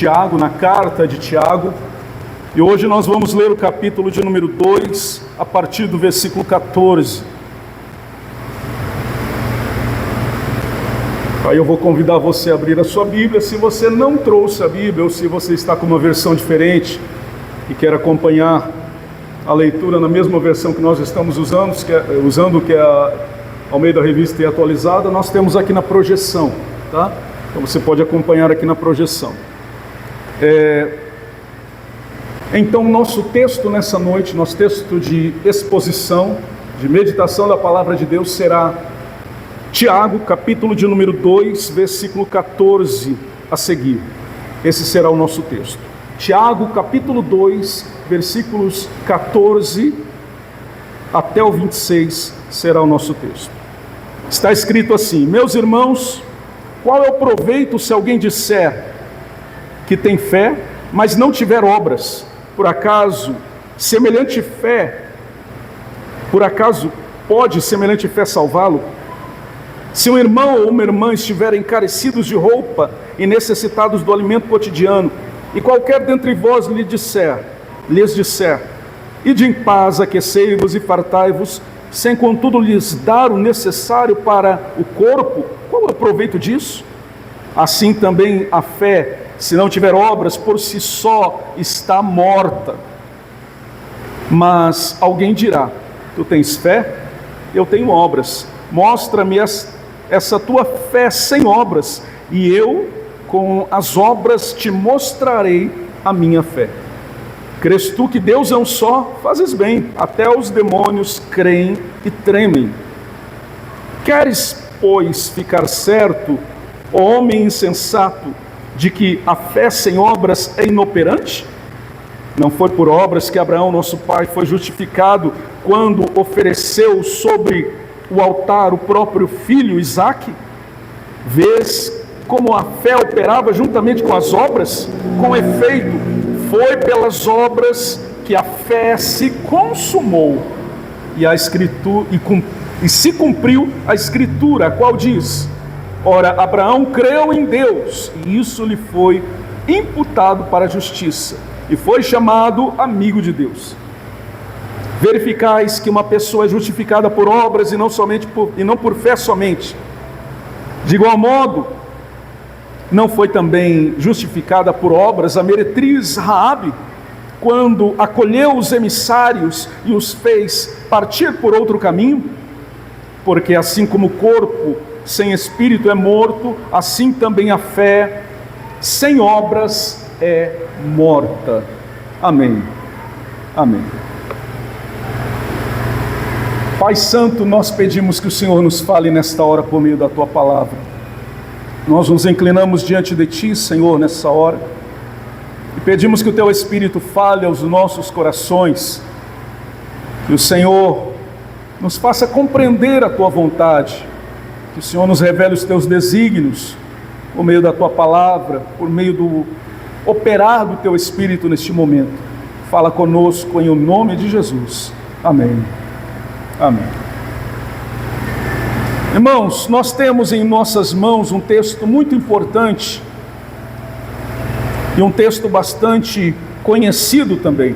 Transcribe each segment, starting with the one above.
Tiago, na carta de Tiago, e hoje nós vamos ler o capítulo de número 2, a partir do versículo 14. Aí eu vou convidar você a abrir a sua Bíblia. Se você não trouxe a Bíblia, ou se você está com uma versão diferente e quer acompanhar a leitura na mesma versão que nós estamos usando, que é a Almeida Revista e Atualizada, nós temos aqui na projeção, tá? Então você pode acompanhar aqui na projeção. Então, nosso texto nessa noite, nosso texto de exposição, de meditação da Palavra de Deus será Tiago, capítulo de número 2, versículo 14 a seguir. Esse será o nosso texto. Tiago, capítulo 2, versículos 14 até o 26 será o nosso texto. Está escrito assim: meus irmãos, qual é o proveito se alguém disser que tem fé, mas não tiver obras? Por acaso pode semelhante fé salvá-lo? Se um irmão ou uma irmã estiverem carecidos de roupa e necessitados do alimento cotidiano, e qualquer dentre vós lhes disser, ide em paz, aquecei-vos e fartai-vos, sem contudo lhes dar o necessário para o corpo, qual é o proveito disso? Assim também a fé, se não tiver obras, por si só está morta. Mas alguém dirá: tu tens fé, eu tenho obras. Mostra-me essa tua fé sem obras, e eu, com as obras, te mostrarei a minha fé. Crês tu que Deus é um só? Fazes bem, até os demônios creem e tremem. Queres, pois, ficar certo, ó homem insensato, de que a fé sem obras é inoperante? Não foi por obras que Abraão, nosso pai, foi justificado quando ofereceu sobre o altar o próprio filho Isaque? Vês como a fé operava juntamente com as obras? Com efeito, foi pelas obras que a fé se consumou e se cumpriu a Escritura, a qual diz: ora, Abraão creu em Deus, e isso lhe foi imputado para a justiça, e foi chamado amigo de Deus. Verificais que uma pessoa é justificada por obras e não por fé somente. De igual modo, não foi também justificada por obras a meretriz Raabe, quando acolheu os emissários e os fez partir por outro caminho? Porque assim como o corpo sem espírito é morto, assim também a fé sem obras é morta. Amém. Amém. Pai Santo, nós pedimos que o Senhor nos fale nesta hora por meio da Tua Palavra. Nós nos inclinamos diante de Ti, Senhor, nessa hora, e pedimos que o Teu Espírito fale aos nossos corações, que o Senhor nos faça compreender a Tua vontade, que o Senhor nos revele os Teus desígnios por meio da Tua Palavra, por meio do operar do Teu Espírito neste momento. Fala conosco em o nome de Jesus. Amém. Amém. Irmãos, nós temos em nossas mãos um texto muito importante e um texto bastante conhecido também.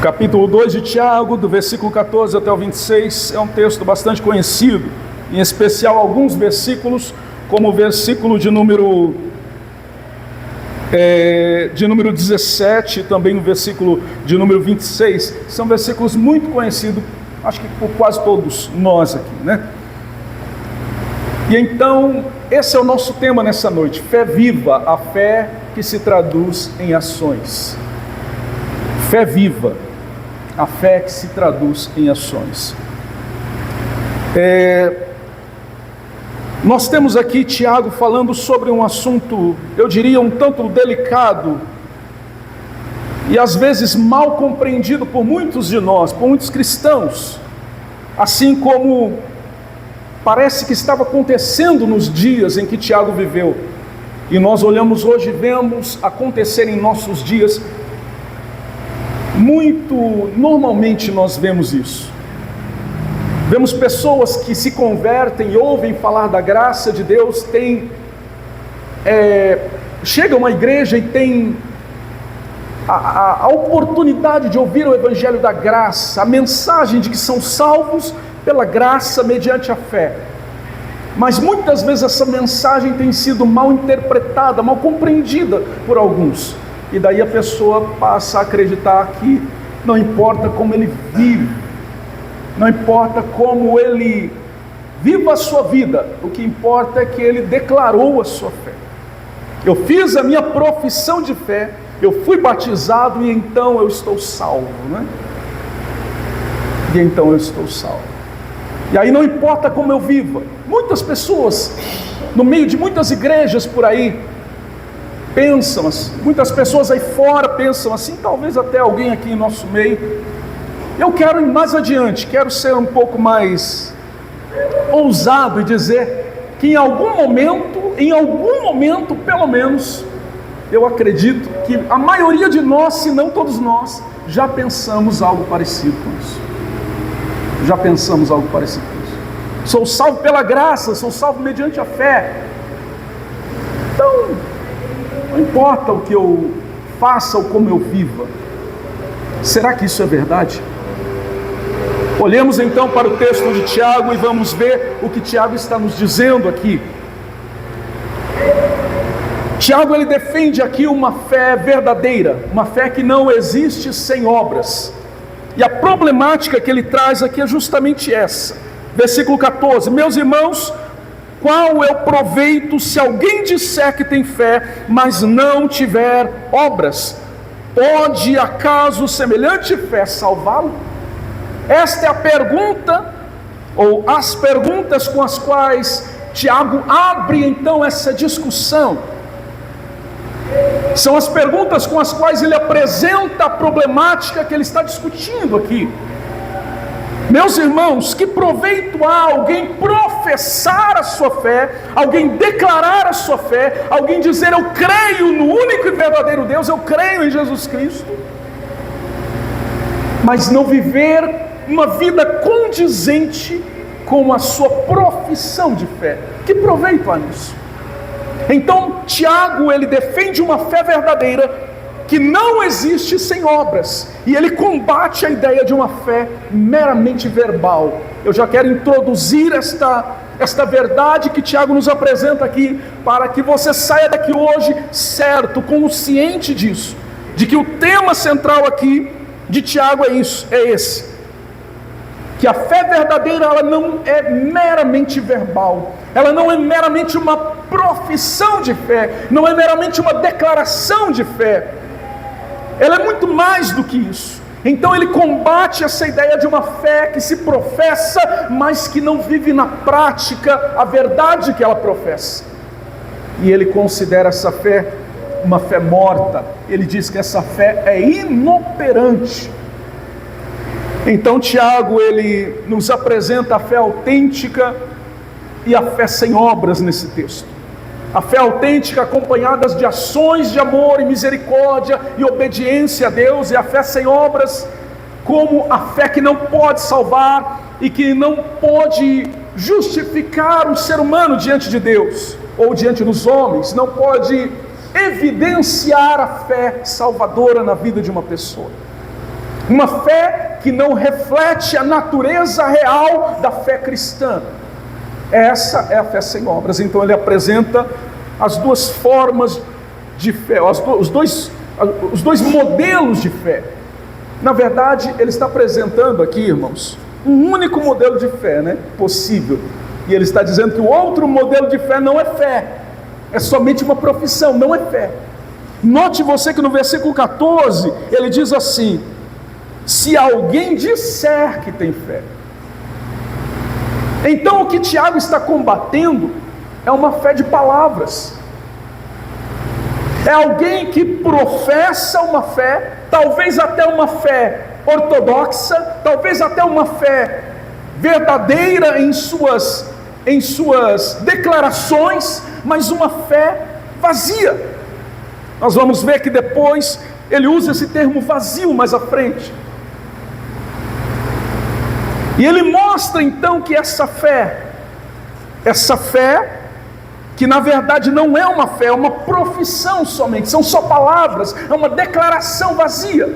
Capítulo 2 de Tiago, do versículo 14 até o 26, é um texto bastante conhecido, em especial alguns versículos, como o versículo de número 17, também no versículo de número 26, são versículos muito conhecidos, acho que por quase todos nós aqui, né? E então, esse é o nosso tema nessa noite: fé viva, a fé que se traduz em ações. Fé viva, a fé que se traduz em ações. Nós temos aqui Tiago falando sobre um assunto, eu diria, um tanto delicado e às vezes mal compreendido por muitos de nós, por muitos cristãos, assim como parece que estava acontecendo nos dias em que Tiago viveu, e nós olhamos hoje e vemos acontecer em nossos dias. Muito normalmente nós vemos isso. Vemos pessoas que se convertem e ouvem falar da graça de Deus, têm chega a uma igreja e tem a oportunidade de ouvir o Evangelho da graça, a mensagem de que são salvos pela graça mediante a fé. Mas muitas vezes essa mensagem tem sido mal interpretada, mal compreendida por alguns. E daí a pessoa passa a acreditar que não importa como ele vive, não importa como ele viva a sua vida, o que importa é que ele declarou a sua fé. Eu fiz a minha profissão de fé, eu fui batizado e então eu estou salvo, né? E então eu estou salvo. E aí não importa como eu viva. Muitas pessoas, no meio de muitas igrejas por aí, pensam assim, muitas pessoas aí fora pensam assim, talvez até alguém aqui em nosso meio. Eu quero ir mais adiante, quero ser um pouco mais ousado e dizer que em algum momento pelo menos, eu acredito que a maioria de nós, se não todos nós, já pensamos algo parecido com isso. Já pensamos algo parecido com isso. Sou salvo pela graça, sou salvo mediante a fé. Então, não importa o que eu faça ou como eu viva. Será que isso é verdade? Olhemos então para o texto de Tiago e vamos ver o que Tiago está nos dizendo aqui. Tiago, ele defende aqui uma fé verdadeira, uma fé que não existe sem obras. E a problemática que ele traz aqui é justamente essa. Versículo 14: meus irmãos, qual é o proveito se alguém disser que tem fé, mas não tiver obras? Pode acaso semelhante fé salvá-lo? Esta é a pergunta, ou as perguntas com as quais Tiago abre então essa discussão. São as perguntas com as quais ele apresenta a problemática que ele está discutindo aqui. Meus irmãos, que proveito há alguém professar a sua fé, alguém declarar a sua fé, alguém dizer eu creio no único e verdadeiro Deus, eu creio em Jesus Cristo, mas não viver uma vida condizente com a sua profissão de fé? Que proveito há nisso? Então Tiago, ele defende uma fé verdadeira que não existe sem obras, e ele combate a ideia de uma fé meramente verbal. Eu já quero introduzir esta verdade que Tiago nos apresenta aqui, para que você saia daqui hoje certo, consciente disso, de que o tema central aqui de Tiago é esse, que a fé verdadeira, ela não é meramente verbal, ela não é meramente uma profissão de fé, não é meramente uma declaração de fé, ela é muito mais do que isso. Então ele combate essa ideia de uma fé que se professa, mas que não vive na prática a verdade que ela professa, e ele considera essa fé uma fé morta. Ele diz que essa fé é inoperante. Então Tiago, ele nos apresenta a fé autêntica e a fé sem obras nesse texto. A fé autêntica acompanhada de ações de amor e misericórdia e obediência a Deus, e a fé sem obras como a fé que não pode salvar e que não pode justificar um ser humano diante de Deus ou diante dos homens, não pode evidenciar a fé salvadora na vida de uma pessoa. Uma fé que não reflete a natureza real da fé cristã. Essa é a fé sem obras. Então ele apresenta as duas formas de fé, os dois modelos de fé. Na verdade, ele está apresentando aqui, irmãos, um único modelo de fé, né, possível. E ele está dizendo que o outro modelo de fé não é fé, é somente uma profissão, não é fé. Note você que no versículo 14, ele diz assim: se alguém disser que tem fé. Então o que Tiago está combatendo é uma fé de palavras. É alguém que professa uma fé, talvez até uma fé ortodoxa, talvez até uma fé verdadeira em suas declarações, mas uma fé vazia. Nós vamos ver que depois ele usa esse termo vazio mais à frente. E ele mostra então que essa fé que na verdade não é uma fé, é uma profissão somente, são só palavras, é uma declaração vazia.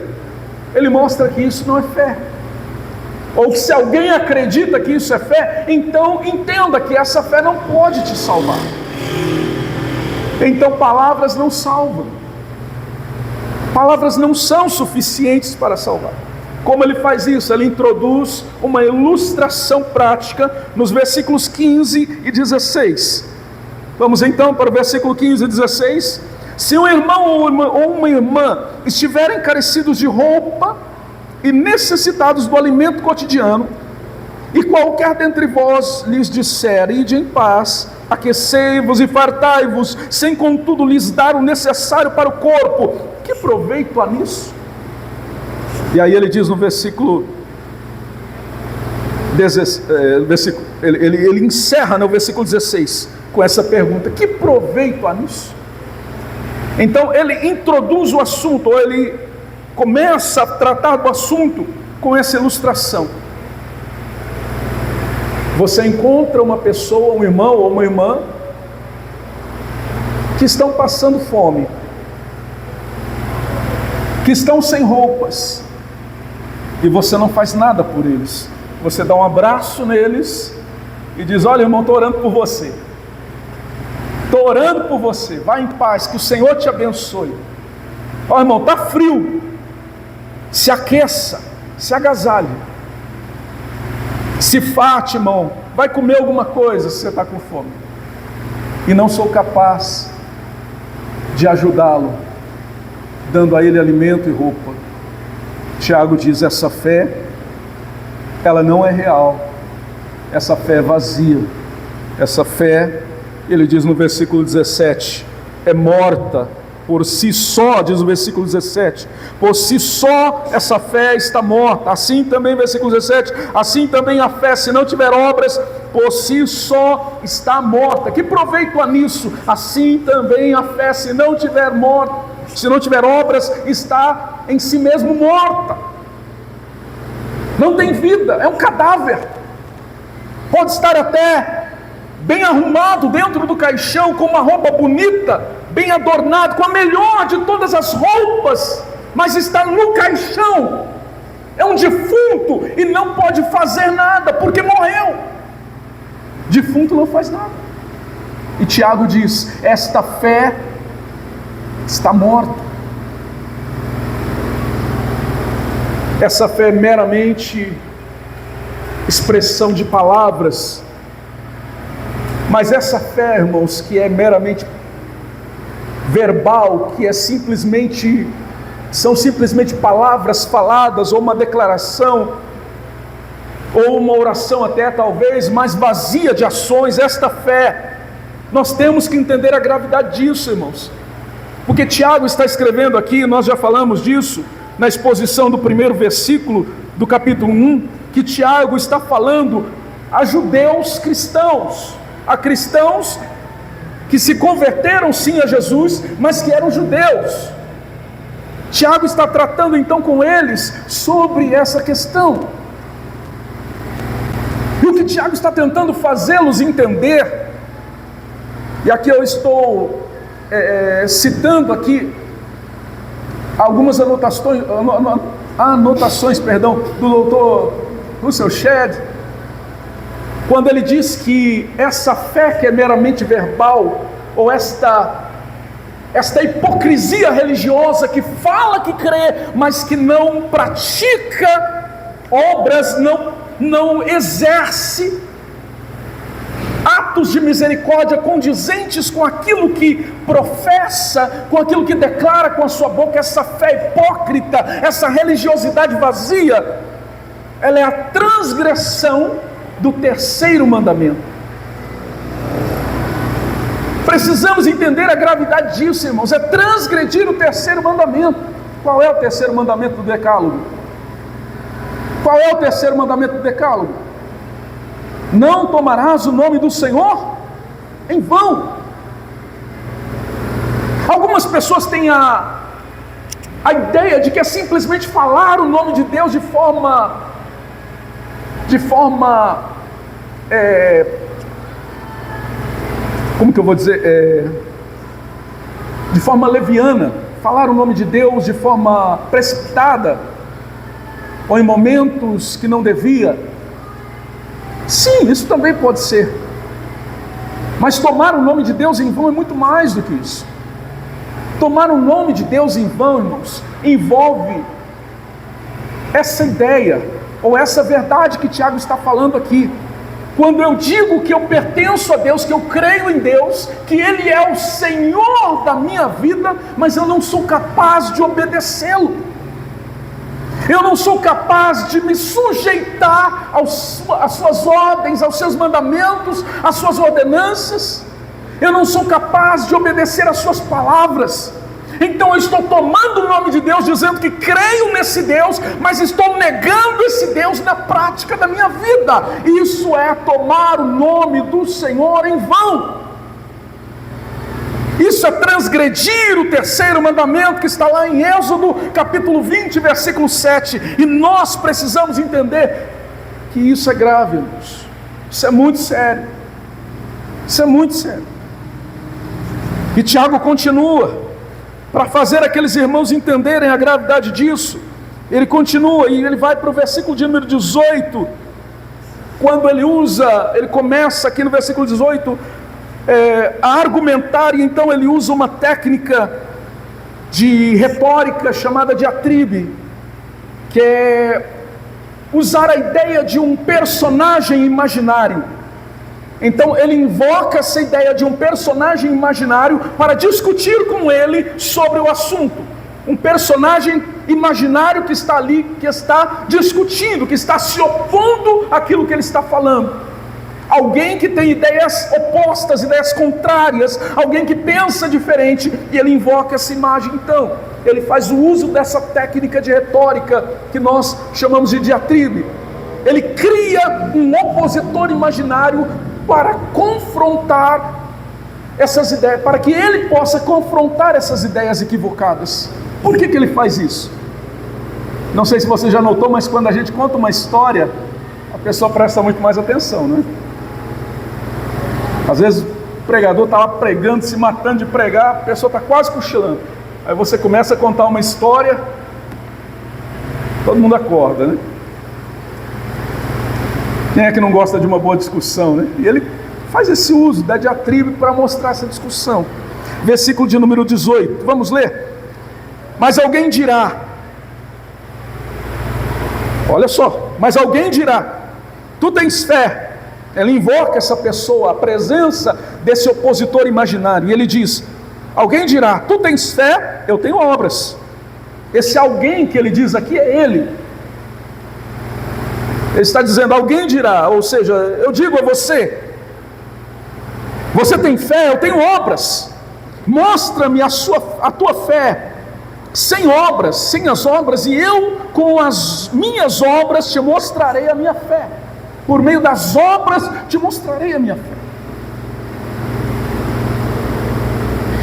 Ele mostra que isso não é fé. Ou que se alguém acredita que isso é fé, então entenda que essa fé não pode te salvar. Então palavras não salvam. Palavras não são suficientes para salvar. Como ele faz isso? Ele introduz uma ilustração prática nos versículos 15 e 16. Vamos então para o versículo 15 e 16. Se um irmão ou uma irmã estiverem carecidos de roupa e necessitados do alimento cotidiano, e qualquer dentre vós lhes disser: ide em paz, aquecei-vos e fartai-vos, sem contudo lhes dar o necessário para o corpo, que proveito há nisso? E aí ele diz no versículo, ele encerra no versículo 16 com essa pergunta: que proveito há nisso? Então ele introduz o assunto, ou ele começa a tratar do assunto com essa ilustração. Você encontra uma pessoa, um irmão ou uma irmã, que estão passando fome, que estão sem roupas, e você não faz nada por eles. Você dá um abraço neles e diz: olha, irmão, estou orando por você. Estou orando por você, vá em paz, que o Senhor te abençoe. Ó, irmão, está frio, se aqueça, se agasalhe, se farte, irmão, vai comer alguma coisa se você está com fome. E não sou capaz de ajudá-lo, dando a ele alimento e roupa. Tiago diz: essa fé, ela não é real, essa fé é vazia, essa fé, ele diz no versículo 17, é morta por si só, diz o versículo 17, por si só essa fé está morta. Assim também, versículo 17, assim também a fé, se não tiver obras, por si só está morta. Que proveito há nisso? Assim também a fé, se não tiver obras, está em si mesmo morta. Não tem vida, é um cadáver. Pode estar até bem arrumado dentro do caixão, com uma roupa bonita, bem adornado, com a melhor de todas as roupas, mas está no caixão, é um defunto e não pode fazer nada, porque morreu. Defunto não faz nada. E Tiago diz: esta fé está morta. Essa fé é meramente expressão de palavras. Mas essa fé, irmãos, que é meramente verbal, que são simplesmente palavras faladas, ou uma declaração, ou uma oração até talvez, mas vazia de ações, esta fé, nós temos que entender a gravidade disso, irmãos. Porque Tiago está escrevendo aqui, nós já falamos disso, na exposição do primeiro versículo do capítulo 1, que Tiago está falando a judeus cristãos, a cristãos que se converteram sim a Jesus, mas que eram judeus. Tiago está tratando então com eles sobre essa questão. E o que Tiago está tentando fazê-los entender, e aqui eu estou citando aqui algumas anotações do doutor Russell Shedd, quando ele diz que essa fé que é meramente verbal, ou esta hipocrisia religiosa que fala que crê, mas que não pratica obras, não exerce atos de misericórdia condizentes com aquilo que professa, com aquilo que declara com a sua boca, essa fé hipócrita, essa religiosidade vazia, ela é a transgressão do terceiro mandamento. Precisamos entender a gravidade disso, irmãos. É transgredir o terceiro mandamento. Qual é o terceiro mandamento do Decálogo? Qual é o terceiro mandamento do Decálogo? Não tomarás o nome do Senhor em vão. Algumas pessoas têm a ideia de que é simplesmente falar o nome de Deus de forma como que eu vou dizer, de forma leviana, falar o nome de Deus de forma precipitada, ou em momentos que não devia. Sim, isso também pode ser. Mas tomar o nome de Deus em vão é muito mais do que isso. Tomar o nome de Deus em vão, irmãos, envolve essa ideia, ou essa verdade que Tiago está falando aqui. Quando eu digo que eu pertenço a Deus, que eu creio em Deus, que Ele é o Senhor da minha vida, mas eu não sou capaz de obedecê-lo. Eu não sou capaz de me sujeitar às suas ordens, aos seus mandamentos, às suas ordenanças. Eu não sou capaz de obedecer às suas palavras. Então eu estou tomando o nome de Deus, dizendo que creio nesse Deus, mas estou negando esse Deus na prática da minha vida. Isso é tomar o nome do Senhor em vão. Isso é transgredir o terceiro mandamento que está lá em Êxodo capítulo 20, versículo 7. E nós precisamos entender que isso é grave, irmãos. Isso é muito sério. Isso é muito sério. E Tiago continua, para fazer aqueles irmãos entenderem a gravidade disso. Ele continua e ele vai para o versículo de número 18, quando ele começa aqui no versículo 18, a argumentar, e então ele usa uma técnica de retórica chamada diatribe, que é usar a ideia de um personagem imaginário. Então ele invoca essa ideia de um personagem imaginário para discutir com ele sobre o assunto. Um personagem imaginário que está ali, que está discutindo, que está se opondo àquilo que ele está falando. Alguém que tem ideias opostas, ideias contrárias, alguém que pensa diferente, e ele invoca essa imagem. Então ele faz o uso dessa técnica de retórica que nós chamamos de diatribe. Ele cria um opositor imaginário para confrontar essas ideias, para que ele possa confrontar essas ideias equivocadas. Por que ele faz isso? Não sei se você já notou, mas quando a gente conta uma história, a pessoa presta muito mais atenção, né? Às vezes o pregador está lá pregando, se matando de pregar, a pessoa está quase cochilando. Aí você começa a contar uma história, todo mundo acorda, né? Quem é que não gosta de uma boa discussão, né? E ele faz esse uso da diatribe para mostrar essa discussão. Versículo de número 18, vamos ler? Mas alguém dirá, olha só, mas alguém dirá, tu tens fé. Ele invoca essa pessoa, a presença desse opositor imaginário, e ele diz, alguém dirá, tu tens fé, eu tenho obras. Esse alguém que ele diz aqui é ele. Ele está dizendo, alguém dirá, ou seja, eu digo a você, você tem fé, eu tenho obras. Mostra-me a tua fé sem obras, sem as obras, e eu com as minhas obras te mostrarei a minha fé. Por meio das obras te mostrarei a minha fé.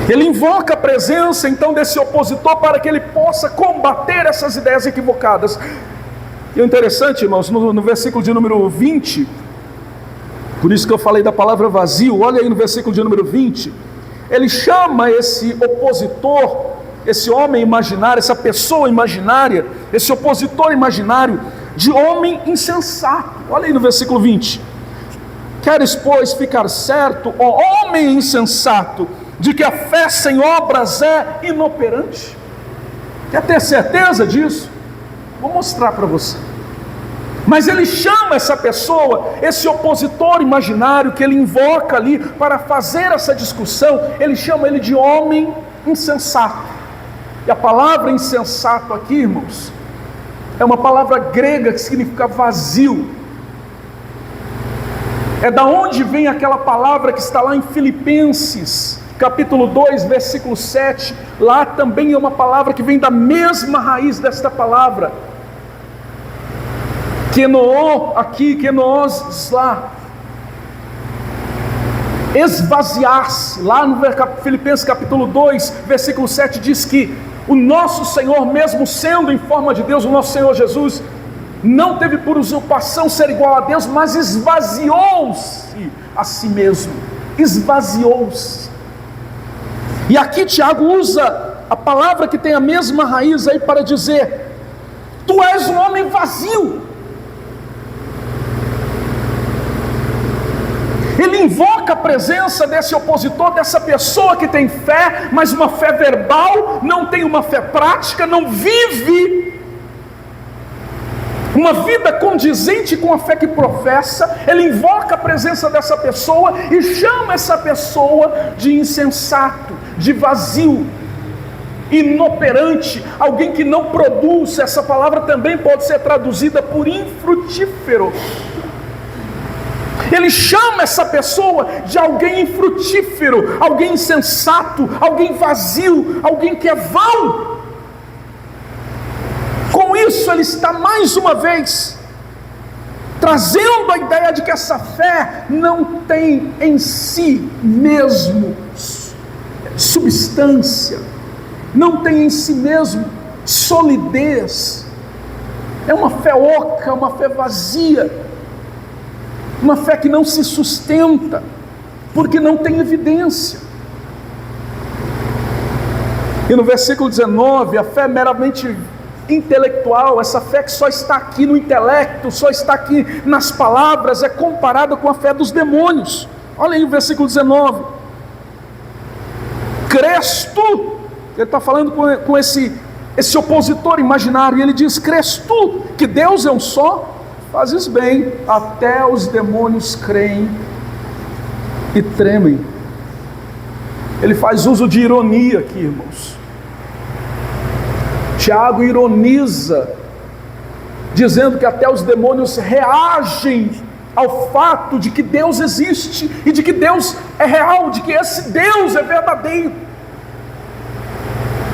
Ele invoca a presença então desse opositor para que ele possa combater essas ideias equivocadas. E o interessante, irmãos, no versículo de número 20, por isso que eu falei da palavra vazio, olha aí no versículo de número 20, ele chama esse opositor, esse homem imaginário, essa pessoa imaginária, esse opositor imaginário, de homem insensato. Olha aí no versículo 20, queres pois ficar certo, ó homem insensato, de que a fé sem obras é inoperante? Quer ter certeza disso? Vou mostrar para você. Mas ele chama essa pessoa, esse opositor imaginário que ele invoca ali para fazer essa discussão, ele chama ele de homem insensato. E a palavra insensato aqui, irmãos, é uma palavra grega que significa vazio. É da onde vem aquela palavra que está lá em Filipenses capítulo 2, versículo 7, lá também é uma palavra que vem da mesma raiz desta palavra, kenoó aqui, kenoos lá, esvaziar-se. Lá no Filipenses capítulo 2, versículo 7 diz que o nosso Senhor, mesmo sendo em forma de Deus, o nosso Senhor Jesus, não teve por usurpação ser igual a Deus, mas esvaziou-se a si mesmo. esvaziou-se. E aqui Tiago usa a palavra que tem a mesma raiz aí para dizer: tu és um homem vazio. Ele invoca a presença desse opositor, dessa pessoa que tem fé, mas uma fé verbal, não tem uma fé prática, não vive uma vida condizente com a fé que professa. Ele invoca a presença dessa pessoa e chama essa pessoa de insensato, de vazio, inoperante, alguém que não produz. Essa palavra também pode ser traduzida por infrutífero. Ele chama essa pessoa de alguém infrutífero, alguém insensato, alguém vazio, alguém que é vão. Com isso ele está mais uma vez trazendo a ideia de que essa fé não tem em si mesmo substância, não tem em si mesmo solidez. É uma fé oca, uma fé vazia, uma fé que não se sustenta, porque não tem evidência. E no versículo 19, a fé meramente intelectual, essa fé que só está aqui no intelecto, só está aqui nas palavras, é comparada com a fé dos demônios. Olha aí o versículo 19. Crês tu? Ele está falando com esse opositor imaginário, e ele diz: crês tu que Deus é um só? Fazes bem, até os demônios creem e tremem. Ele faz uso de ironia aqui, irmãos. Tiago ironiza, dizendo que até os demônios reagem ao fato de que Deus existe, e de que Deus é real, de que esse Deus é verdadeiro.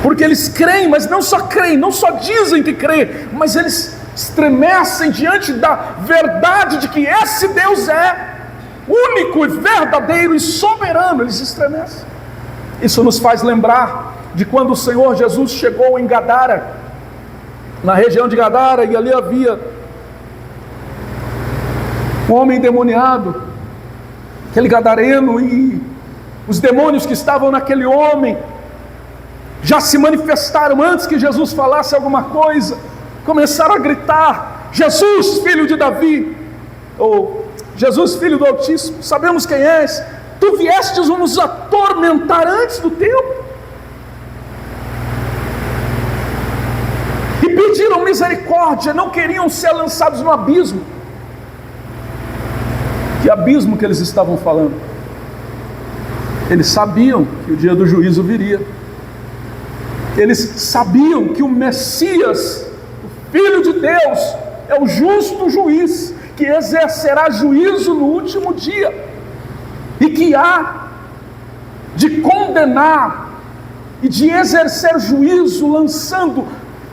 Porque eles creem, mas não só creem, não só dizem que creem, mas eles estremecem diante da verdade de que esse Deus é único e verdadeiro e soberano. Eles estremecem. Isso nos faz lembrar de quando o Senhor Jesus chegou em Gadara, na região de Gadara, e ali havia um homem endemoniado, aquele gadareno, e os demônios que estavam naquele homem já se manifestaram antes que Jesus falasse alguma coisa. Começaram a gritar: Jesus, filho de Davi, ou Jesus, filho do Altíssimo, sabemos quem és, tu viestes nos atormentar antes do tempo. E pediram misericórdia, não queriam ser lançados no abismo. Que abismo que eles estavam falando? Eles sabiam que o dia do juízo viria. Eles sabiam que o Messias, Filho de Deus, é o justo juiz, que exercerá juízo no último dia, e que há de condenar e de exercer juízo, lançando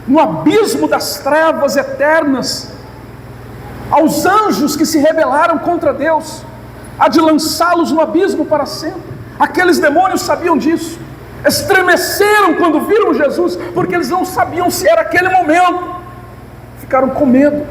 no abismo das trevas eternas aos anjos que se rebelaram contra Deus, há de lançá-los no abismo para sempre. Aqueles demônios sabiam disso, estremeceram quando viram Jesus, porque eles não sabiam se era aquele momento. Ficaram com medo.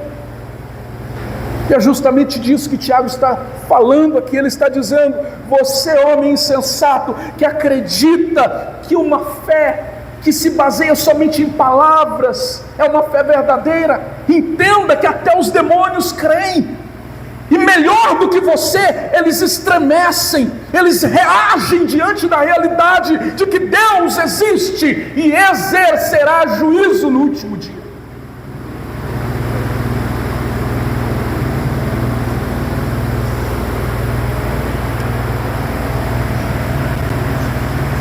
E é justamente disso que Tiago está falando aqui. Ele está dizendo: você, homem insensato, que acredita que uma fé que se baseia somente em palavras é uma fé verdadeira, entenda que até os demônios creem. E melhor do que você, eles estremecem, eles reagem diante da realidade de que Deus existe e exercerá juízo no último dia.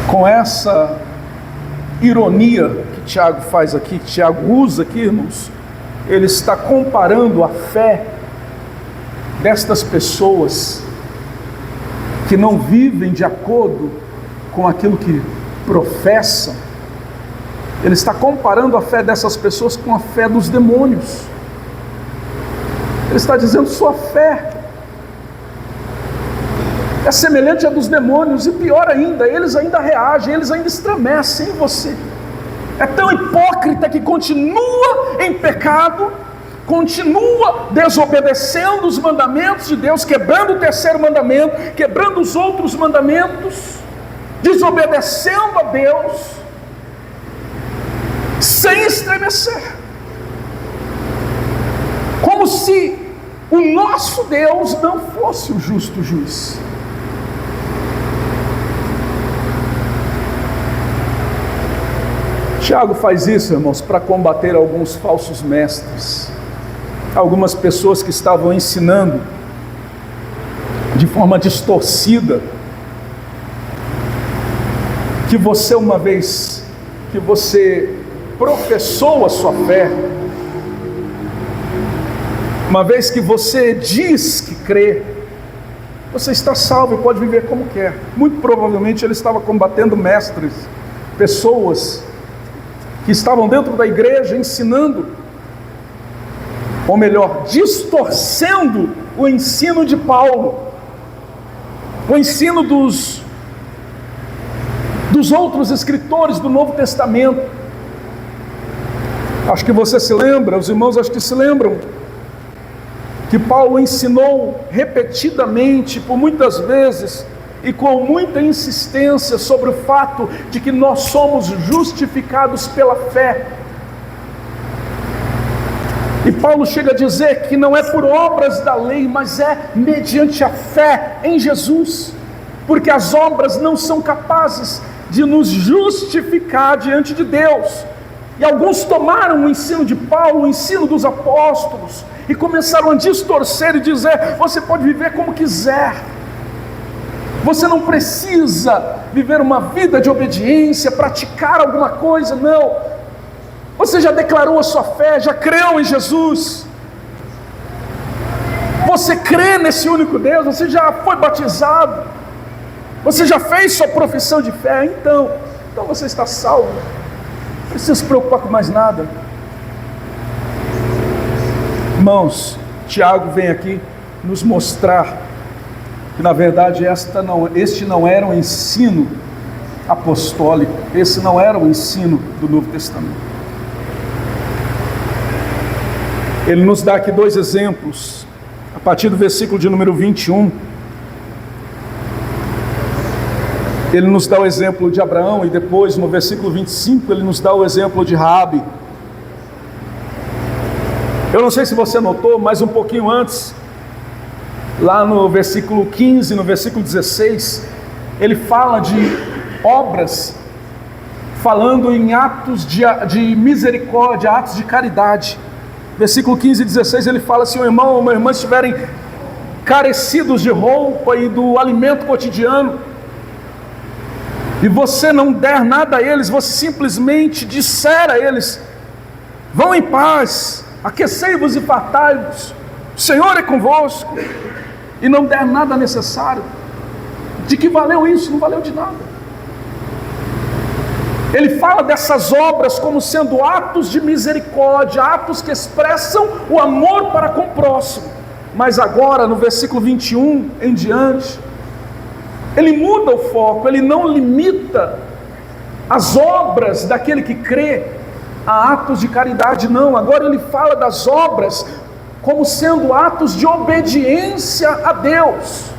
Com essa ironia que Tiago faz aqui, que Tiago usa aqui, irmãos, ele está comparando a fé destas pessoas que não vivem de acordo com aquilo que professam. Ele está comparando a fé dessas pessoas com a fé dos demônios. Ele está dizendo: sua fé é semelhante à dos demônios, e pior ainda, eles ainda reagem, eles ainda estremecem em você. É tão hipócrita que continua em pecado, continua desobedecendo os mandamentos de Deus, quebrando o terceiro mandamento, quebrando os outros mandamentos, desobedecendo a Deus, sem estremecer, como se o nosso Deus não fosse o justo juiz. Tiago faz isso, irmãos, para combater alguns falsos mestres, algumas pessoas que estavam ensinando de forma distorcida, que você, uma vez que você professou a sua fé, uma vez que você diz que crê, você está salvo e pode viver como quer. Muito provavelmente ele estava combatendo mestres, pessoas que estavam dentro da igreja ensinando, ou melhor, distorcendo o ensino de Paulo, o ensino dos outros escritores do Novo Testamento. Acho que você se lembra, os irmãos acho que se lembram, que Paulo ensinou repetidamente, por muitas vezes, e com muita insistência, sobre o fato de que nós somos justificados pela fé. E Paulo chega a dizer que não é por obras da lei, mas é mediante a fé em Jesus, porque as obras não são capazes de nos justificar diante de Deus. E alguns tomaram o ensino de Paulo, o ensino dos apóstolos, e começaram a distorcer e dizer: você pode viver como quiser, você não precisa viver uma vida de obediência, praticar alguma coisa, não. Você já declarou a sua fé, já creu em Jesus, você crê nesse único Deus, você já foi batizado, você já fez sua profissão de fé, então você está salvo, não precisa se preocupar com mais nada. Irmãos, Tiago vem aqui nos mostrar que na verdade este não era um ensino apostólico, esse não era o ensino do Novo Testamento. Ele nos dá aqui dois exemplos, a partir do versículo de número 21, ele nos dá o exemplo de Abraão, e depois no versículo 25 ele nos dá o exemplo de Raabe. Eu não sei se você notou, mas um pouquinho antes, lá no versículo 15, no versículo 16, ele fala de obras, falando em atos de misericórdia, atos de caridade. Versículo 15 e 16 ele fala assim: o irmão ou uma irmã estiverem carecidos de roupa e do alimento cotidiano, e você não der nada a eles, você simplesmente disser a eles: vão em paz, aquecei-vos e fartai-vos, o Senhor é convosco, e não der nada necessário, de que valeu isso? Não valeu de nada. Ele fala dessas obras como sendo atos de misericórdia, atos que expressam o amor para com o próximo. Mas agora, no versículo 21 em diante, ele muda o foco, ele não limita as obras daquele que crê a atos de caridade, não. Agora ele fala das obras como sendo atos de obediência a Deus.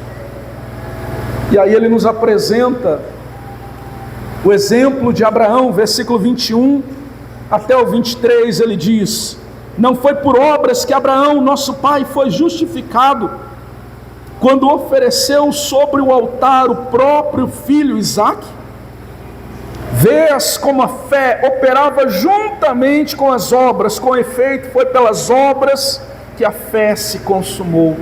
E aí ele nos apresenta o exemplo de Abraão, versículo 21 até o 23, ele diz: não foi por obras que Abraão, nosso pai, foi justificado, quando ofereceu sobre o altar o próprio filho Isaque? Vês como a fé operava juntamente com as obras, com efeito foi pelas obras que a fé se consumou.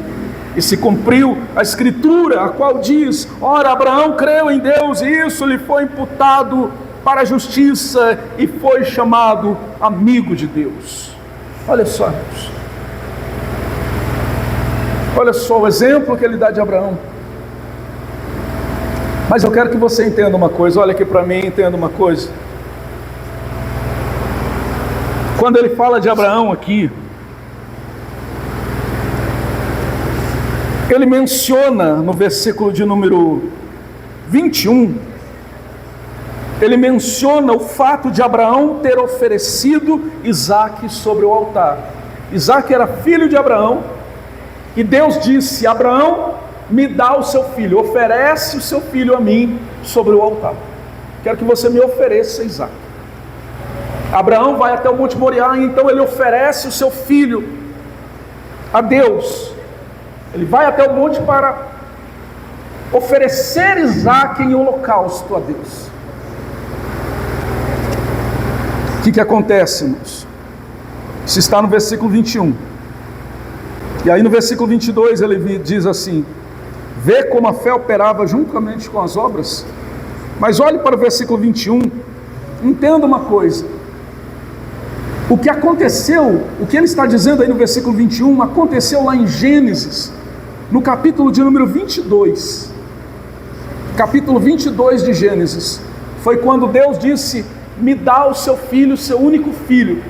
E se cumpriu a escritura, a qual diz: ora, Abraão creu em Deus, e isso lhe foi imputado para a justiça, e foi chamado amigo de Deus. Olha só, irmãos, olha só o exemplo que ele dá de Abraão. Mas eu quero que você entenda uma coisa, olha aqui para mim, entenda uma coisa. Quando ele fala de Abraão aqui, ele menciona no versículo de número 21, ele menciona o fato de Abraão ter oferecido Isaque sobre o altar. Isaac era filho de Abraão, e Deus disse: Abraão, me dá o seu filho, oferece o seu filho a mim sobre o altar. Quero que você me ofereça Isaac. Abraão vai até o Monte Moriá, e então ele oferece o seu filho a Deus. Ele vai até o monte para oferecer Isaac em holocausto a Deus. O que acontece, irmãos? Isso está no versículo 21. E aí no versículo 22 ele diz assim: vê como a fé operava juntamente com as obras. Mas olhe para o versículo 21, entenda uma coisa. O que aconteceu, o que ele está dizendo aí no versículo 21, aconteceu lá em Gênesis, no capítulo de número 22. Capítulo 22 de Gênesis. Foi quando Deus disse: me dá o seu filho, o seu único filho,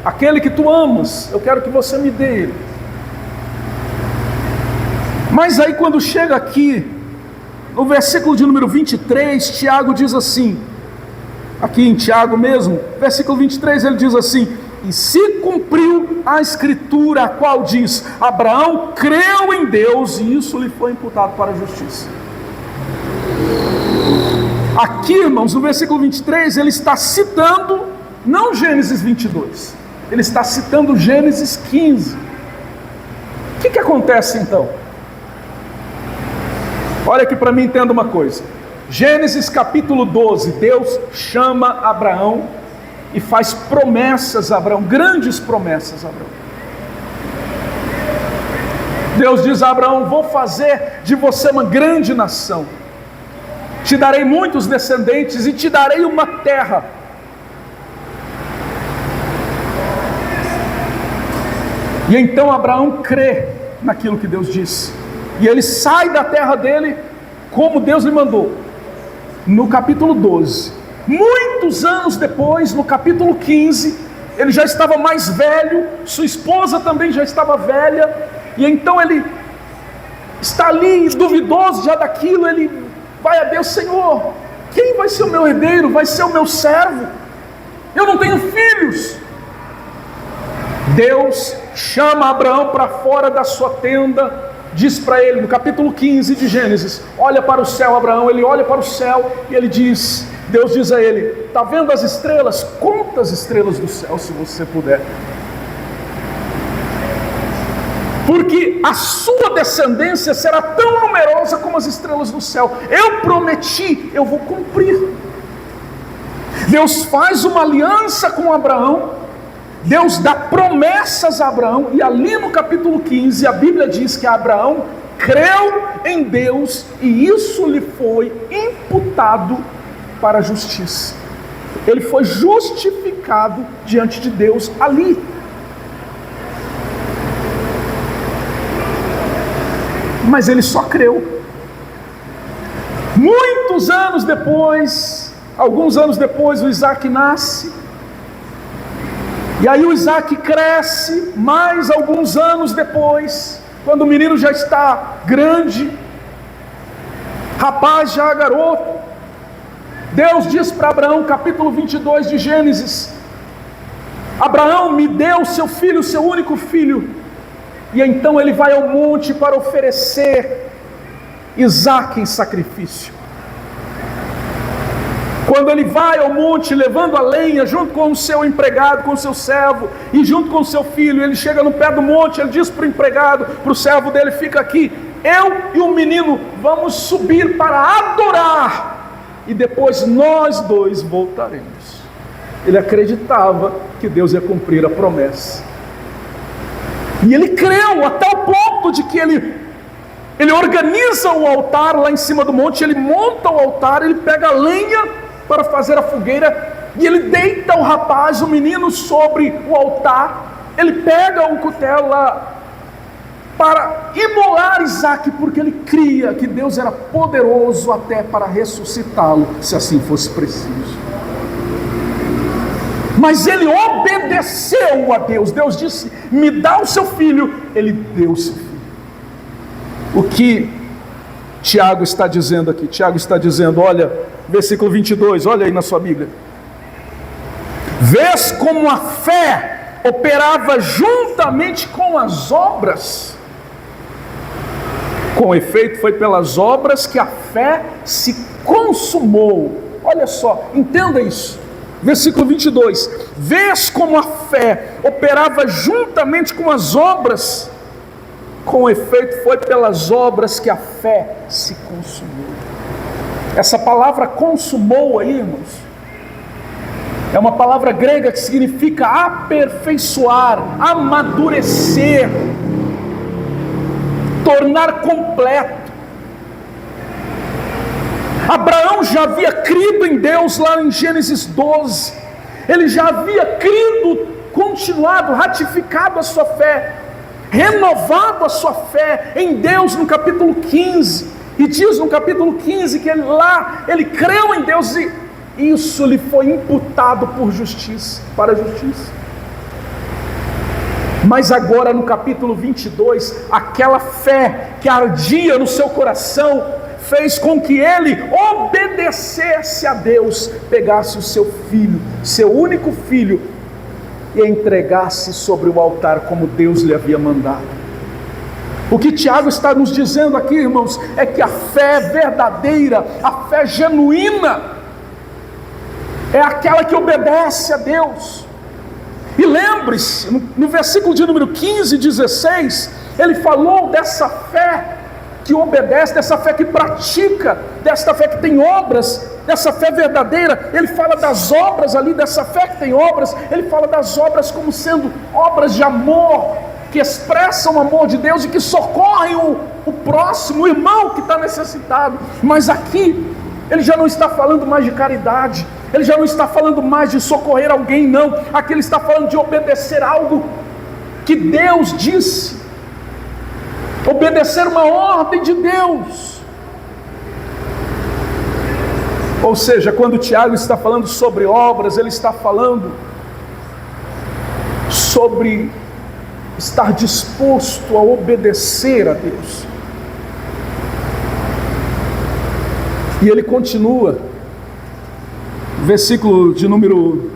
aquele que tu amas, eu quero que você me dê ele. Mas aí quando chega aqui, no versículo de número 23, Tiago diz assim, aqui em Tiago mesmo, versículo 23, ele diz assim: e se cumpriu a escritura, a qual diz: Abraão creu em Deus, e isso lhe foi imputado para a justiça. Aqui, irmãos, no versículo 23, ele está citando, não Gênesis 22, ele está citando Gênesis 15. O que acontece então? Olha aqui para mim, entenda uma coisa. Gênesis capítulo 12, Deus chama Abraão e faz promessas a Abraão, grandes promessas a Abraão. Deus diz a Abraão: vou fazer de você uma grande nação, te darei muitos descendentes e te darei uma terra. E então Abraão crê naquilo que Deus disse, e ele sai da terra dele como Deus lhe mandou. No capítulo 12, muitos anos depois, no capítulo 15, ele já estava mais velho, sua esposa também já estava velha, e então ele está ali duvidoso já daquilo. Ele vai a Deus: Senhor, quem vai ser o meu herdeiro? Vai ser o meu servo? Eu não tenho filhos. Deus chama Abraão para fora da sua tenda, diz para ele, no capítulo 15 de Gênesis: olha para o céu, Abraão. Ele olha para o céu e ele diz, Deus diz a ele: está vendo as estrelas? Conta as estrelas do céu, se você puder, porque a sua descendência será tão numerosa como as estrelas do céu. Eu prometi, eu vou cumprir. Deus faz uma aliança com Abraão, Deus dá promessas a Abraão, e ali no capítulo 15 a Bíblia diz que Abraão creu em Deus e isso lhe foi imputado para a justiça. Ele foi justificado diante de Deus ali. Mas ele só creu. Muitos anos depois, alguns anos depois, o Isaac nasce. E aí o Isaac cresce, mais alguns anos depois, quando o menino já está grande, rapaz já garoto, Deus diz para Abraão, capítulo 22 de Gênesis: Abraão, me dê o seu filho, o seu único filho. E então ele vai ao monte para oferecer Isaac em sacrifício. Quando ele vai ao monte levando a lenha, junto com o seu empregado, com o seu servo, e junto com o seu filho, ele chega no pé do monte, ele diz para o empregado, para o servo dele: fica aqui, eu e o menino vamos subir para adorar, e depois nós dois voltaremos. Ele acreditava que Deus ia cumprir a promessa, e ele creu até o ponto de que ele organiza o altar lá em cima do monte, ele monta o altar, ele pega a lenha para fazer a fogueira, e ele deita o rapaz, o menino, sobre o altar. Ele pega um cutelo lá para imolar Isaac, porque ele cria que Deus era poderoso até para ressuscitá-lo, se assim fosse preciso. Mas ele obedeceu a Deus. Deus disse: me dá o seu filho. Ele deu o seu filho. O que Tiago está dizendo aqui? Tiago está dizendo, olha, versículo 22, olha aí na sua Bíblia: vês como a fé operava juntamente com as obras. Com efeito, foi pelas obras que a fé se consumou. Olha só, entenda isso. Versículo 22. Vês como a fé operava juntamente com as obras. Com efeito, foi pelas obras que a fé se consumou. Essa palavra consumou aí, irmãos, é uma palavra grega que significa aperfeiçoar, amadurecer, tornar completo. Abraão já havia crido em Deus lá em Gênesis 12, ele já havia crido, continuado, ratificado a sua fé, renovado a sua fé em Deus no capítulo 15, e diz no capítulo 15 que ele creu em Deus e isso lhe foi imputado para a justiça. Mas agora no capítulo 22, aquela fé que ardia no seu coração, fez com que ele obedecesse a Deus, pegasse o seu filho, seu único filho, e entregasse sobre o altar como Deus lhe havia mandado. O que Tiago está nos dizendo aqui, irmãos, é que a fé verdadeira, a fé genuína, é aquela que obedece a Deus. E lembre-se, no versículo de número 15 e 16, ele falou dessa fé que obedece, dessa fé que pratica, dessa fé que tem obras, dessa fé verdadeira. Ele fala das obras ali, dessa fé que tem obras, ele fala das obras como sendo obras de amor, que expressam o amor de Deus e que socorrem o próximo, o irmão que está necessitado. Mas aqui, ele já não está falando mais de caridade, ele já não está falando mais de socorrer alguém, não. Aqui ele está falando de obedecer algo que Deus disse, obedecer uma ordem de Deus. Ou seja, quando Tiago está falando sobre obras, ele está falando sobre estar disposto a obedecer a Deus. E ele continua, versículo de número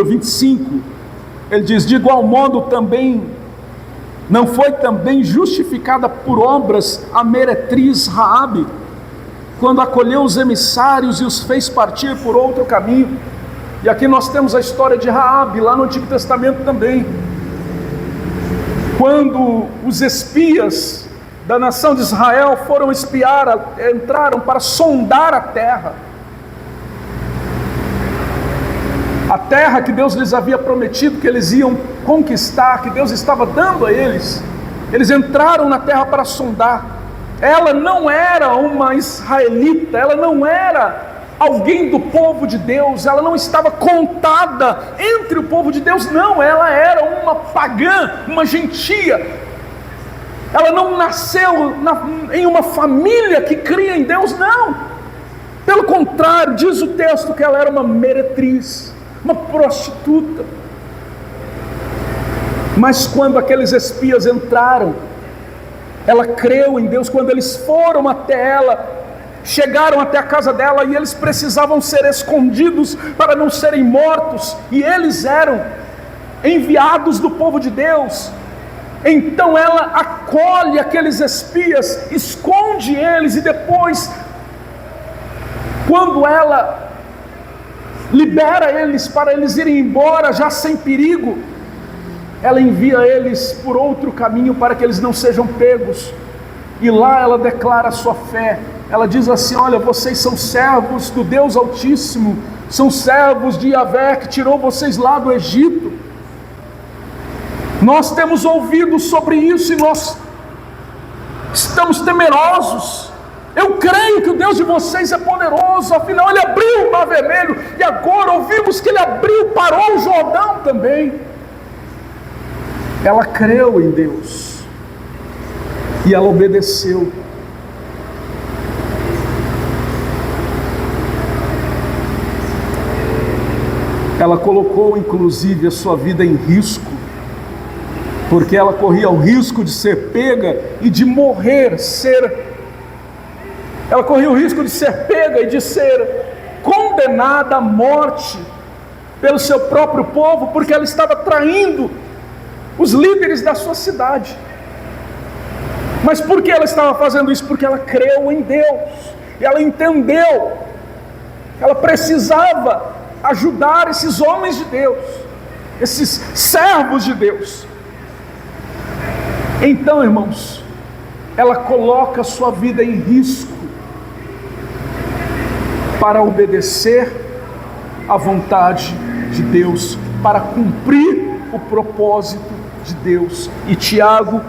25, ele diz: de igual modo também, não foi também justificada por obras a meretriz Raabe, quando acolheu os emissários e os fez partir por outro caminho. E aqui nós temos a história de Raabe, lá no Antigo Testamento também. Quando os espias da nação de Israel foram espiar, entraram para sondar a terra que Deus lhes havia prometido que eles iam conquistar, que Deus estava dando a eles. Eles entraram na terra para sondar. Ela não era uma israelita, ela não era alguém do povo de Deus, ela não estava contada entre o povo de Deus, não, ela era uma pagã, uma gentia. Ela não nasceu em uma família que cria em Deus, não. Pelo contrário, diz o texto que ela era uma meretriz, uma prostituta. Mas quando aqueles espias entraram, ela creu em Deus. Quando eles foram até ela, chegaram até a casa dela, e eles precisavam ser escondidos para não serem mortos, e eles eram enviados do povo de Deus. Então ela acolhe aqueles espias, esconde eles, e depois, quando ela libera eles para eles irem embora já sem perigo, ela envia eles por outro caminho para que eles não sejam pegos. E lá ela declara a sua fé. Ela diz assim: olha, vocês são servos do Deus Altíssimo, são servos de Yahvé, que tirou vocês lá do Egito. Nós temos ouvido sobre isso e nós estamos temerosos. Eu creio que o Deus de vocês é poderoso, afinal ele abriu o Mar Vermelho, e agora ouvimos que ele parou o Jordão também. Ela creu em Deus e ela obedeceu. Ela colocou inclusive a sua vida em risco, porque ela corria o risco de ser pega e de morrer, ela corria o risco de ser pega e de ser condenada condenada à morte pelo seu próprio povo, porque ela estava traindo os líderes da sua cidade. Mas por que ela estava fazendo isso? Porque ela creu em Deus, e ela entendeu que ela precisava ajudar esses homens de Deus, esses servos de Deus. Então, irmãos, ela coloca a sua vida em risco para obedecer à vontade de Deus, para cumprir o propósito de Deus. E Tiago,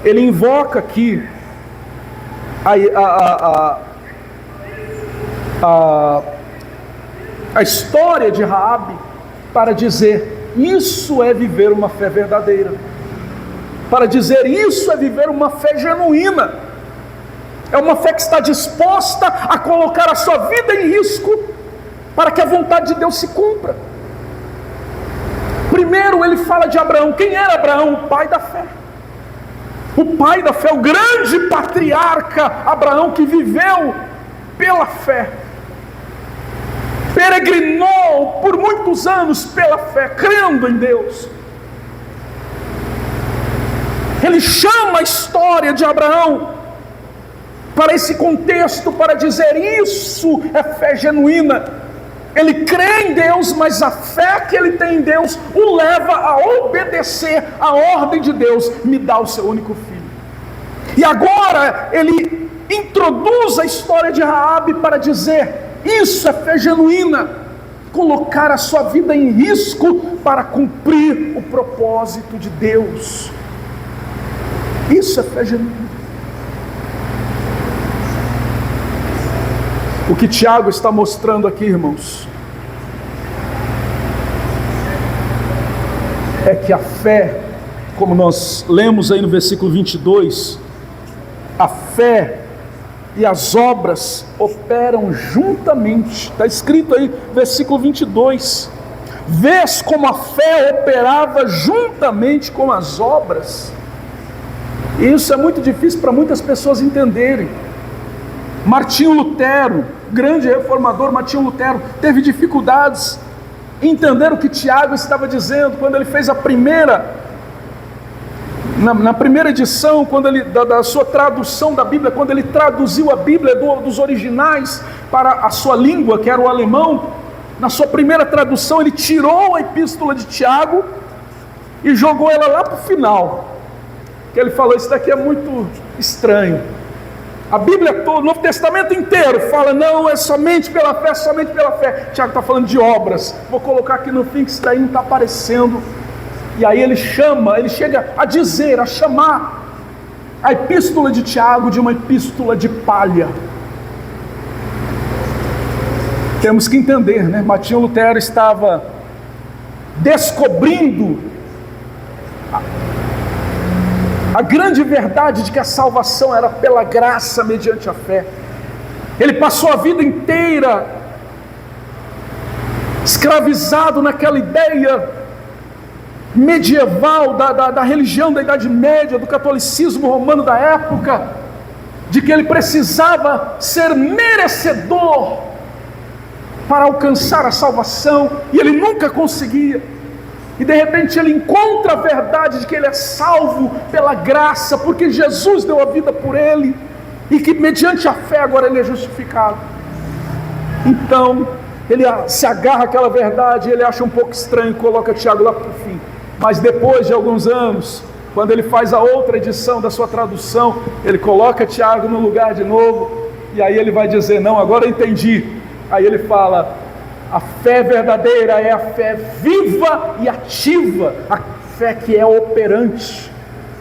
ele invoca aqui a história de Raabe para dizer: isso é viver uma fé verdadeira, para dizer isso é viver uma fé genuína, é uma fé que está disposta a colocar a sua vida em risco para que a vontade de Deus se cumpra. Primeiro ele fala de Abraão. Quem era Abraão? O pai da fé. O pai da fé, o grande patriarca Abraão, que viveu pela fé, peregrinou por muitos anos pela fé, crendo em Deus. Ele chama a história de Abraão para esse contexto, para dizer: isso é fé genuína. Ele crê em Deus, mas a fé que ele tem em Deus o leva a obedecer a ordem de Deus: me dá o seu único filho. E agora ele introduz a história de Raabe para dizer: isso é fé genuína, colocar a sua vida em risco para cumprir o propósito de Deus. Isso é fé genuína. O que Tiago está mostrando aqui, irmãos, é que a fé, como nós lemos aí no versículo 22, a fé e as obras operam juntamente. Está escrito aí, versículo 22. Vês como a fé operava juntamente com as obras? E isso é muito difícil para muitas pessoas entenderem. Martinho Lutero, grande reformador Martinho Lutero, teve dificuldades em entender o que Tiago estava dizendo quando ele fez a primeira, na primeira edição, quando ele, da sua tradução da Bíblia, quando ele traduziu a Bíblia dos originais para a sua língua, que era o alemão. Na sua primeira tradução ele tirou a epístola de Tiago e jogou ela lá para o final, que ele falou: isso daqui é muito estranho. A Bíblia toda, o Novo Testamento inteiro fala: não, é somente pela fé, somente pela fé. Tiago está falando de obras. Vou colocar aqui no fim, que isso daí não está aparecendo. E aí ele chega a dizer, a chamar a epístola de Tiago de uma epístola de palha. Temos que entender, né? Martinho Lutero estava descobrindo a grande verdade de que a salvação era pela graça mediante a fé. Ele passou a vida inteira escravizado naquela ideia medieval da religião da Idade Média, do catolicismo romano da época, de que ele precisava ser merecedor para alcançar a salvação, e ele nunca conseguia. E de repente ele encontra a verdade de que ele é salvo pela graça, porque Jesus deu a vida por ele, e que mediante a fé agora ele é justificado. Então ele se agarra àquela verdade, ele acha um pouco estranho, coloca Tiago lá para o fim. Mas depois de alguns anos, quando ele faz a outra edição da sua tradução, ele coloca Tiago no lugar de novo, e aí ele vai dizer: não, agora eu entendi. Aí ele fala: a fé verdadeira é a fé viva e ativa, a fé que é operante,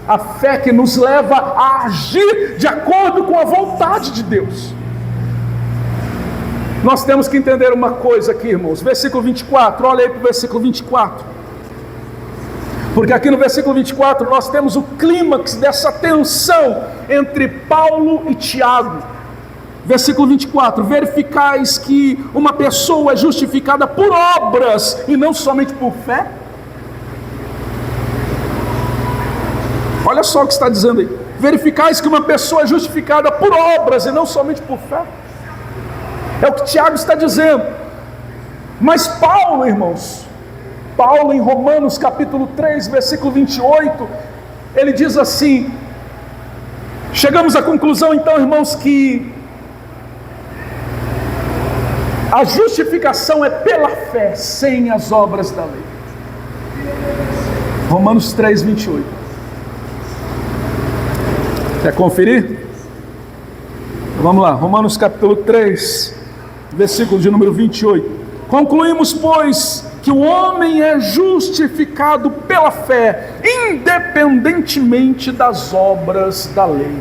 a fé que nos leva a agir de acordo com a vontade de Deus. Nós temos que entender uma coisa aqui, irmãos. Versículo 24, olha aí para o versículo 24. Porque aqui no versículo 24 nós temos o clímax dessa tensão entre Paulo e Tiago. Versículo 24: verificais que uma pessoa é justificada por obras e não somente por fé? Olha só o que está dizendo aí. Verificais que uma pessoa é justificada por obras e não somente por fé. É o que Tiago está dizendo. Mas Paulo, irmãos, Paulo em Romanos capítulo 3, versículo 28, ele diz assim, chegamos à conclusão então, irmãos, que a justificação é pela fé, sem as obras da lei. Romanos 3, 28. Quer conferir? Vamos lá, Romanos capítulo 3, versículo de número 28. Concluímos, pois, que o homem é justificado pela fé, independentemente das obras da lei.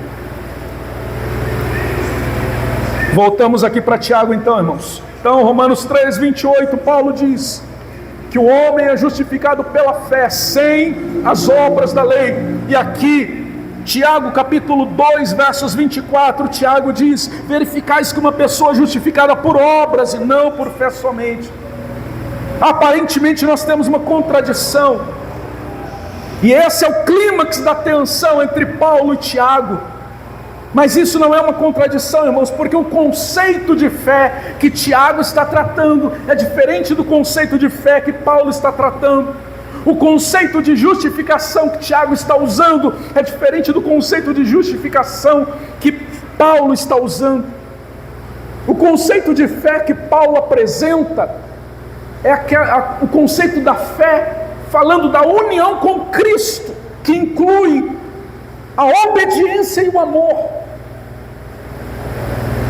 Voltamos aqui para Tiago então, irmãos. Então, Romanos 3, 28, Paulo diz que o homem é justificado pela fé, sem as obras da lei. E aqui, Tiago capítulo 2, versos 24, Tiago diz, verificais que uma pessoa é justificada por obras e não por fé somente. Aparentemente nós temos uma contradição, e esse é o clímax da tensão entre Paulo e Tiago. Mas isso não é uma contradição, irmãos, porque o conceito de fé que Tiago está tratando é diferente do conceito de fé que Paulo está tratando. O conceito de justificação que Tiago está usando é diferente do conceito de justificação que Paulo está usando. O conceito de fé que Paulo apresenta é o conceito da fé falando da união com Cristo, que inclui a obediência e o amor.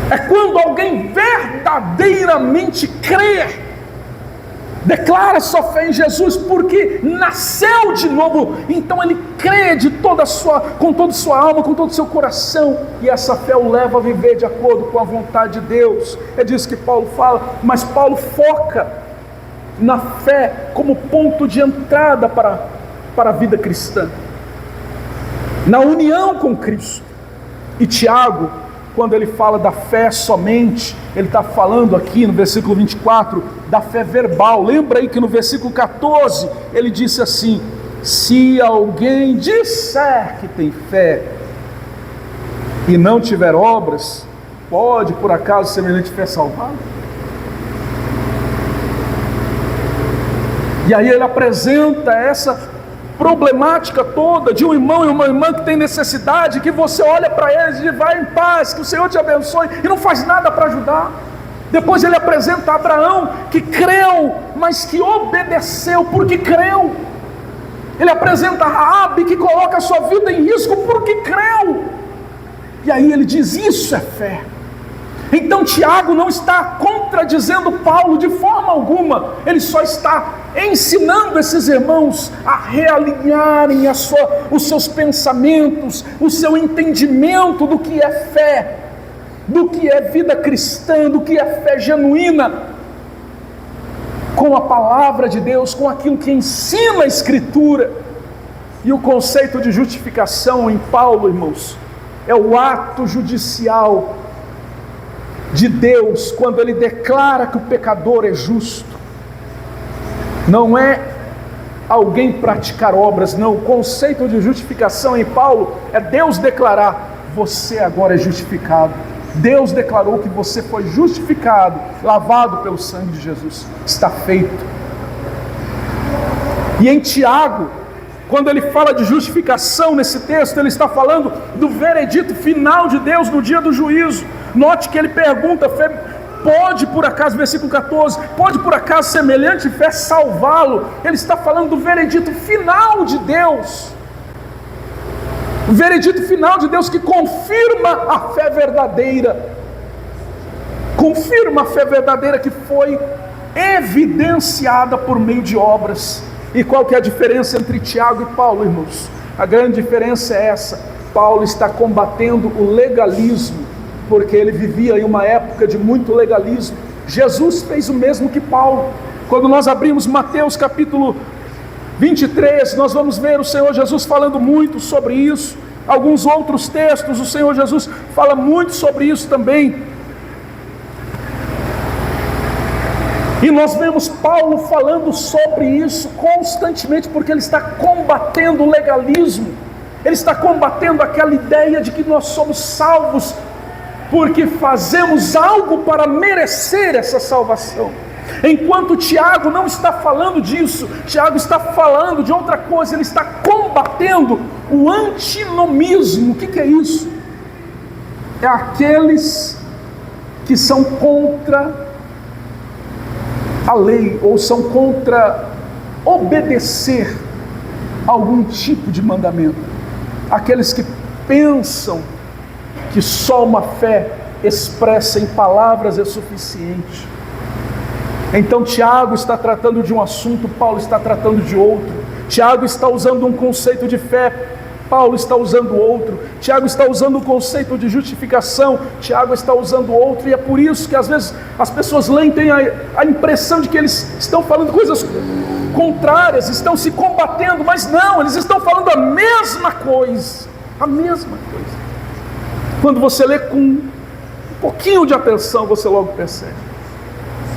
É quando alguém verdadeiramente crê, declara sua fé em Jesus, porque nasceu de novo, então ele crê com toda a sua alma, com todo o seu coração, e essa fé o leva a viver de acordo com a vontade de Deus. É disso que Paulo fala, mas Paulo foca na fé como ponto de entrada para a vida cristã, na união com Cristo. E Tiago, quando ele fala da fé somente, ele está falando aqui no versículo 24, da fé verbal. Lembra aí que no versículo 14, ele disse assim, se alguém disser que tem fé, e não tiver obras, pode por acaso semelhante fé salvá-lo? E aí ele apresenta essa problemática toda de um irmão e uma irmã que tem necessidade, que você olha para eles e diz, vai em paz, que o Senhor te abençoe, e não faz nada para ajudar. Depois ele apresenta Abraão, que creu, mas que obedeceu porque creu. Ele apresenta Raabe, que coloca a sua vida em risco porque creu. E aí ele diz, isso é fé. Então Tiago não está contradizendo Paulo de forma alguma, ele só está ensinando esses irmãos a realinharem os seus pensamentos, o seu entendimento do que é fé, do que é vida cristã, do que é fé genuína, com a palavra de Deus, com aquilo que ensina a Escritura. E o conceito de justificação em Paulo, irmãos, é o ato judicial de Deus, quando ele declara que o pecador é justo. Não é alguém praticar obras, não. O conceito de justificação em Paulo é Deus declarar, você agora é justificado. Deus declarou que você foi justificado, lavado pelo sangue de Jesus, está feito. E em Tiago, quando ele fala de justificação nesse texto, ele está falando do veredito final de Deus no dia do juízo. Note que ele pergunta, pode por acaso, versículo 14, pode por acaso semelhante fé salvá-lo? Ele está falando do veredito final de Deus, o veredito final de Deus que confirma a fé verdadeira, que foi evidenciada por meio de obras. E qual que é a diferença entre Tiago e Paulo, irmãos? A grande diferença é essa: Paulo está combatendo o legalismo, porque ele vivia em uma época de muito legalismo. Jesus fez o mesmo que Paulo. Quando nós abrimos Mateus capítulo 23, nós vamos ver o Senhor Jesus falando muito sobre isso. Alguns outros textos, o Senhor Jesus fala muito sobre isso também. E nós vemos Paulo falando sobre isso constantemente, porque ele está combatendo o legalismo. Ele está combatendo aquela ideia de que nós somos salvos porque fazemos algo para merecer essa salvação. Enquanto Tiago não está falando disso, Tiago está falando de outra coisa, ele está combatendo o antinomismo. O que é isso? É aqueles que são contra a lei, ou são contra obedecer algum tipo de mandamento. Aqueles que pensam que só uma fé expressa em palavras é suficiente. Então Tiago está tratando de um assunto, Paulo está tratando de outro. Tiago está usando um conceito de fé, Paulo está usando outro. Tiago está usando o conceito de justificação, Tiago está usando outro. E é por isso que às vezes as pessoas leem, têm a impressão de que eles estão falando coisas contrárias, estão se combatendo, mas não, eles estão falando a mesma coisa. A mesma coisa. Quando você lê com um pouquinho de atenção, você logo percebe.